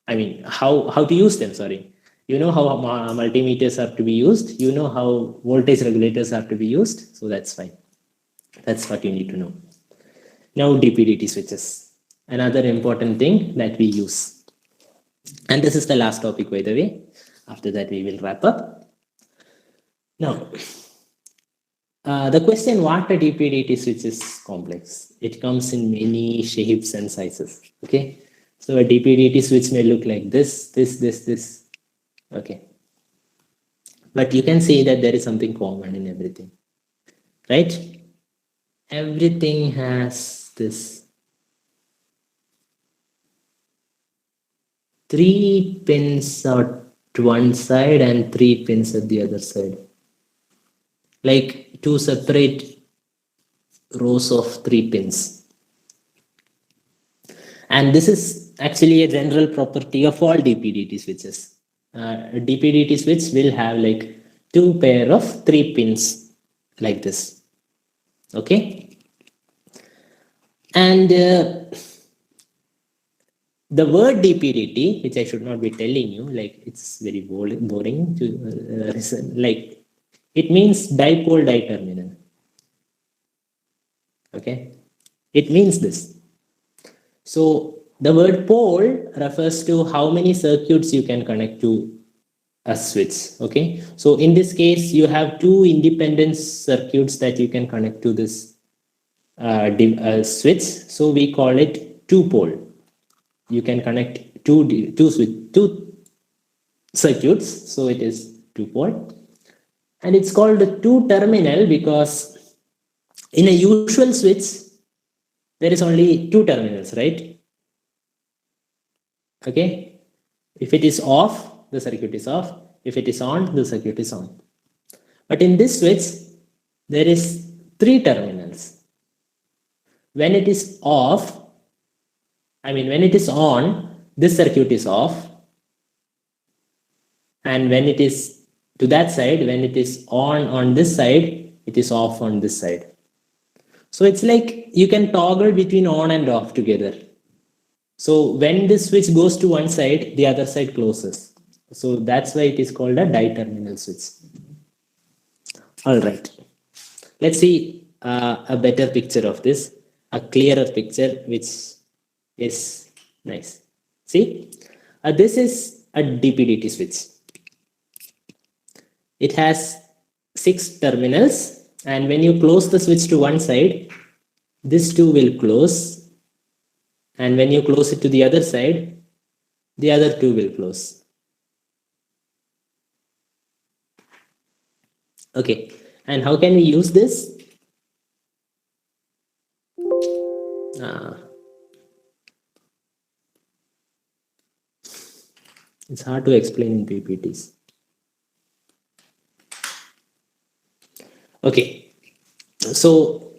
I mean, how to use them, sorry. You know how multimeters are to be used. You know how voltage regulators are to be used. So that's fine. That's what you need to know. Now DPDT switches, another important thing that we use. And this is the last topic, by the way. After that, we will wrap up. Now, the question, what a DPDT switch is complex. It comes in many shapes and sizes. Okay, so a DPDT switch may look like this. Okay, but you can see that there is something common in everything, right? Everything has this 3 pins at one side and 3 pins at the other side, like 2 separate rows of 3 pins. And this is actually a general property of all DPDT switches. A DPDT switch will have like 2 pair of 3 pins like this. Okay. And the word DPDT, which I should not be telling you, like it's very boring to listen, like it means dipole diterminal. Okay, it means this. So the word pole refers to how many circuits you can connect to a switch. Okay, so in this case, you have 2 independent circuits that you can connect to this switch. So we call it 2-pole. You can connect two circuits, so it is 2-pole. And it's called 2-terminal because in a usual switch, there is only two terminals, right? Okay. If it is off, the circuit is off. If it is on, the circuit is on. But in this switch, there is three terminals. When it is off, when it is on, this circuit is off. And when it is to that side, when it is on this side, it is off on this side. So it's like you can toggle between on and off together. So when this switch goes to one side, the other side closes. So that's why it is called a di-terminal switch. All right. Let's see a better picture of this, a clearer picture, which is nice. See, this is a DPDT switch. It has 6 terminals, and when you close the switch to one side, this too will close, and when you close it to the other side, the other two will close. Okay, and how can we use this? It's hard to explain in PPTs. Okay, so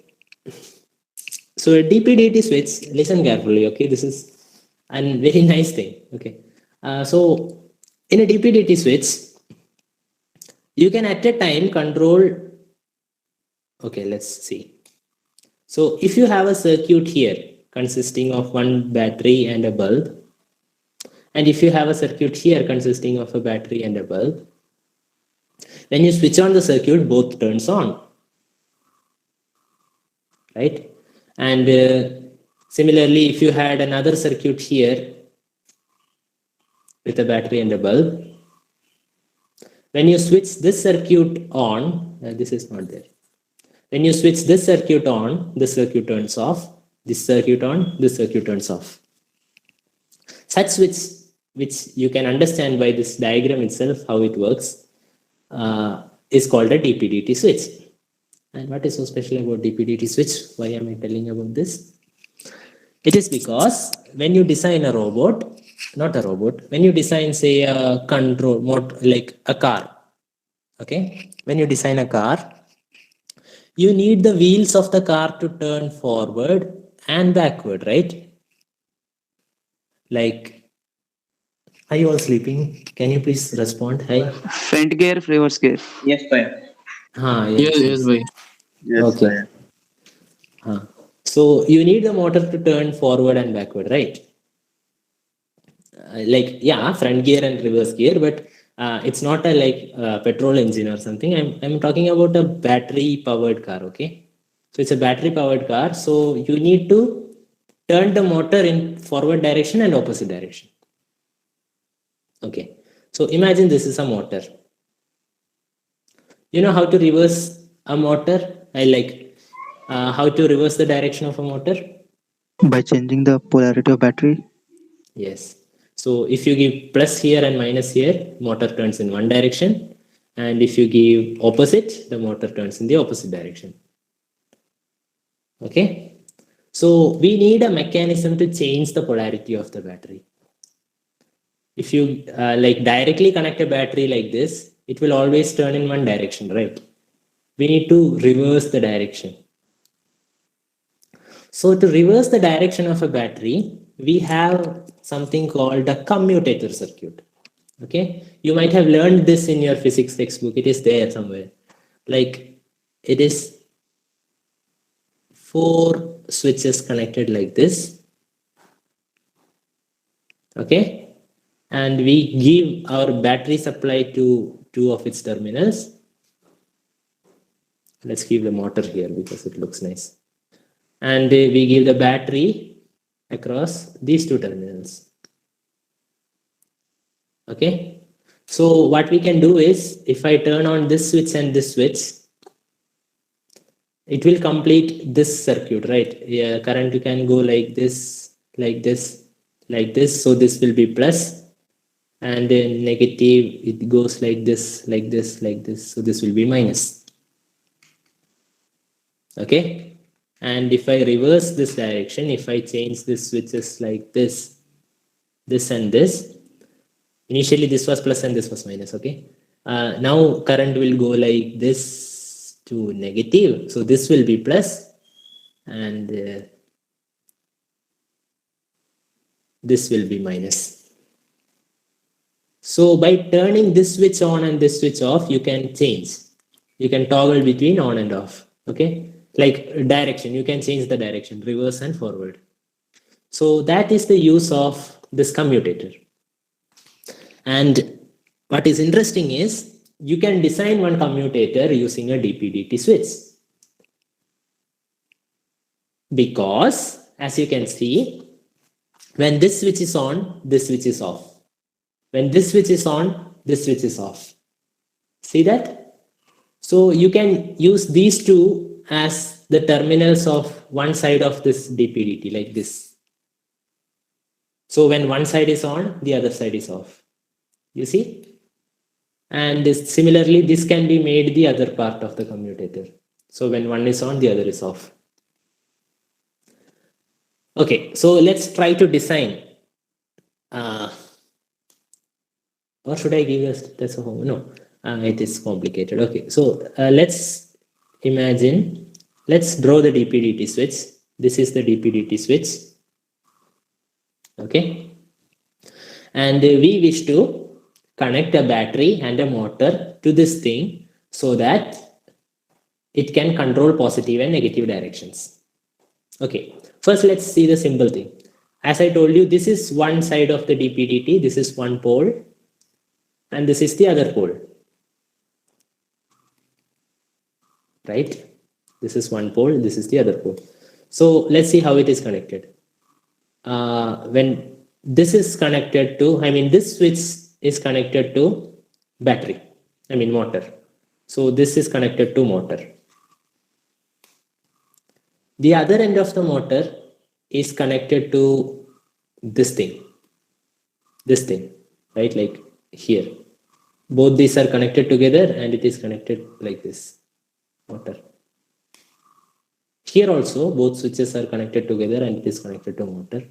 a DPDT switch, listen carefully, okay? This is a very nice thing, okay? So in a DPDT switch, you can at a time control, okay, let's see. So if you have a circuit here consisting of one battery and a bulb, and if you have a circuit here consisting of a battery and a bulb, when you switch on the circuit, both turns on, right? And similarly, if you had another circuit here with a battery and a bulb, when you switch this circuit on, this is not there. When you switch this circuit on, this circuit turns off, this circuit on, this circuit turns off. Such switch, which you can understand by this diagram itself, how it works, is called a DPDT switch. And what is so special about DPDT switch? Why am I telling about this? It is because when you design a robot, not a robot, when you design, say, a control, like a car, okay? When you design a car, you need the wheels of the car to turn forward and backward, right? Like, are you all sleeping? Can you please respond? Hi. Front gear, reverse gear. Yes, sir. Yes, bhai. Yes. Okay. So you need the motor to turn forward and backward, right? Front gear and reverse gear, but it's not a petrol engine or something. I'm talking about a battery powered car, okay? So it's a battery powered car. So you need to turn the motor in forward direction and opposite direction. Okay. So imagine this is a motor. You know how to reverse a motor? How to reverse the direction of a motor? By changing the polarity of battery. Yes. So if you give plus here and minus here, motor turns in one direction. And if you give opposite, the motor turns in the opposite direction. Okay. So we need a mechanism to change the polarity of the battery. If you directly connect a battery like this, it will always turn in one direction, right? We need to reverse the direction. So to reverse the direction of a battery, we have something called a commutator circuit. Okay, you might have learned this in your physics textbook. It is there somewhere. Like, it is 4 switches connected like this. Okay, and we give our battery supply to 2 of its terminals. Let's give the motor here because it looks nice. And we give the battery across these 2 terminals. Okay, so what we can do is, if I turn on this switch and this switch, it will complete this circuit, right? Yeah, current can go like this, like this, like this. So this will be plus, and then negative, it goes like this, like this, like this. So this will be minus. Okay. And if I reverse this direction, if I change this switches like this and this, initially this was plus and this was minus, okay? Now current will go like this to negative. So this will be plus and this will be minus. So by turning this switch on and this switch off, you can change. You can toggle between on and off, okay? Like direction, you can change the direction, reverse and forward. So that is the use of this commutator. And what is interesting is you can design one commutator using a DPDT switch. Because as you can see, when this switch is on, this switch is off. When this switch is on, this switch is off. See that? So you can use these two as the terminals of one side of this DPDT like this. So when one side is on, the other side is off. You see? And similarly, this can be made the other part of the commutator. So when one is on, the other is off. Okay, so let's try to design. Or should I give us that's a home? No, it is complicated. Okay, so let's imagine, let's draw the DPDT switch. This is the DPDT switch. Okay, and we wish to connect a battery and a motor to this thing so that it can control positive and negative directions. Okay, first let's see the simple thing. As I told you, this is one side of the DPDT, this is one pole, and this is the other pole. Right? This is one pole, this is the other pole. So let's see how it is connected. When this is connected to, this switch is connected to battery, motor. So this is connected to motor. The other end of the motor is connected to this thing, right? Like here. Both these are connected together and it is connected like this, motor. Here also, both switches are connected together and it is connected to motor.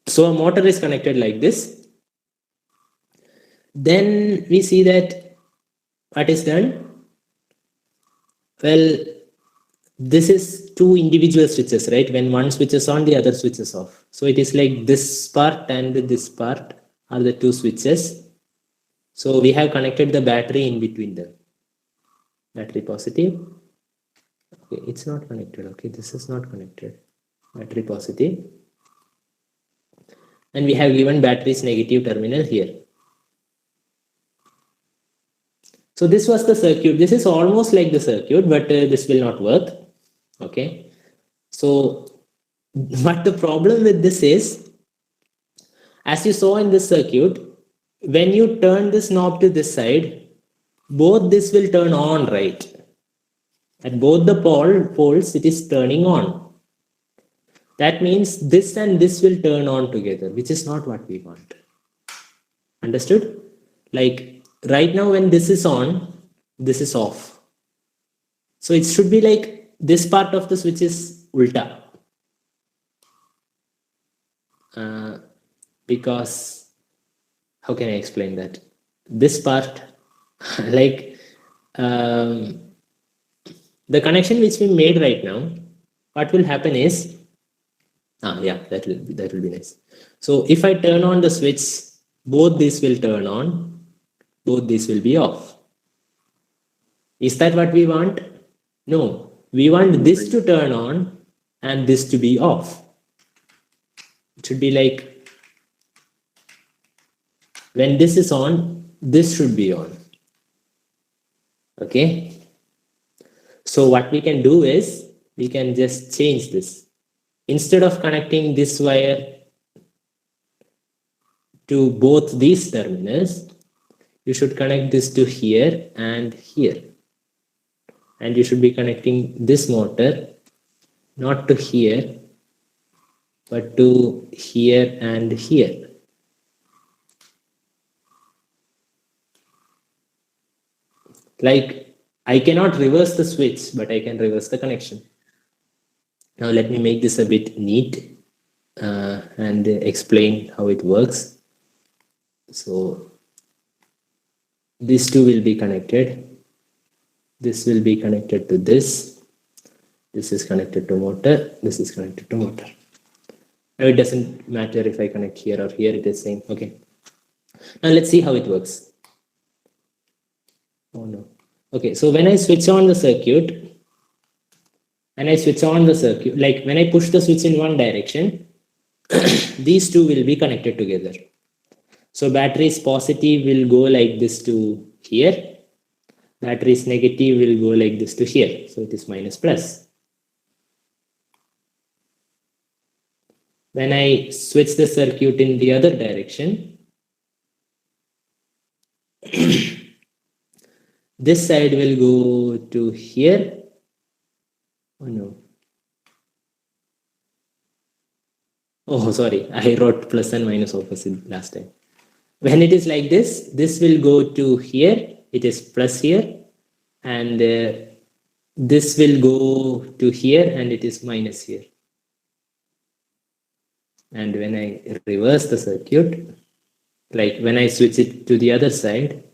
So a motor is connected like this. Then we see that what is done? Well, this is two individual switches, right? When one switch is on, the other switch is off. So it is like this part and this part are the two switches. So we have connected the battery in between them. Battery positive. Okay, it's not connected. Okay, this is not connected. Battery positive. And we have given battery's negative terminal here. So this was the circuit. This is almost like the circuit, but this will not work. Okay. So what the problem with this is, as you saw in this circuit, when you turn this knob to this side, both this will turn on, right? At both the poles, it is turning on. That means this and this will turn on together, which is not what we want. Understood? Like right now when this is on, this is off. So it should be like this part of the switch is ulta. Because, how can I explain that? This part, like the connection which we made right now, what will happen is, yeah, that will be nice. So if I turn on the switch, both these will turn on, both these will be off. Is that what we want? No, we want this to turn on and this to be off. It should be like, when this is on, this should be on. Okay. So what we can do is, we can just change this. Instead of connecting this wire to both these terminals, you should connect this to here and here. And you should be connecting this motor not to here, but to here and here. Like I cannot reverse the switch, but I can reverse the connection. Now let me make this a bit neat and explain how it works. So these two will be connected. This will be connected to this. This is connected to motor. This is connected to motor. Now it doesn't matter if I connect here or here, it is same. Okay. Now let's see how it works. Oh no. Okay, so when I switch on the circuit, like when I push the switch in one direction, these two will be connected together. So battery's positive will go like this to here. Battery's negative will go like this to here. So it is minus plus. When I switch the circuit in the other direction, this side will go to here. Oh no. Oh, sorry. I wrote plus and minus opposite last time. When it is like this, this will go to here. It is plus here. And this will go to here and it is minus here. And when I reverse the circuit, like when I switch it to the other side,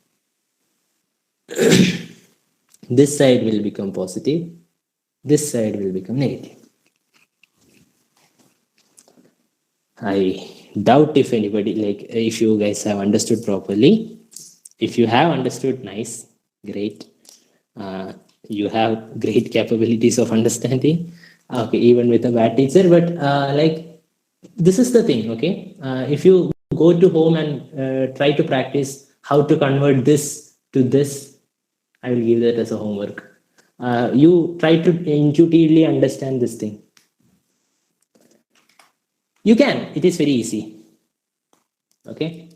this side will become positive, this side will become negative. I doubt if anybody, like if you guys have understood properly. If you have understood, nice, great. You have great capabilities of understanding. Okay, even with a bad teacher, but like this is the thing, okay? If you go to home and try to practice how to convert this to this, I will give that as a homework. You try to intuitively understand this thing. You can, it is very easy. Okay.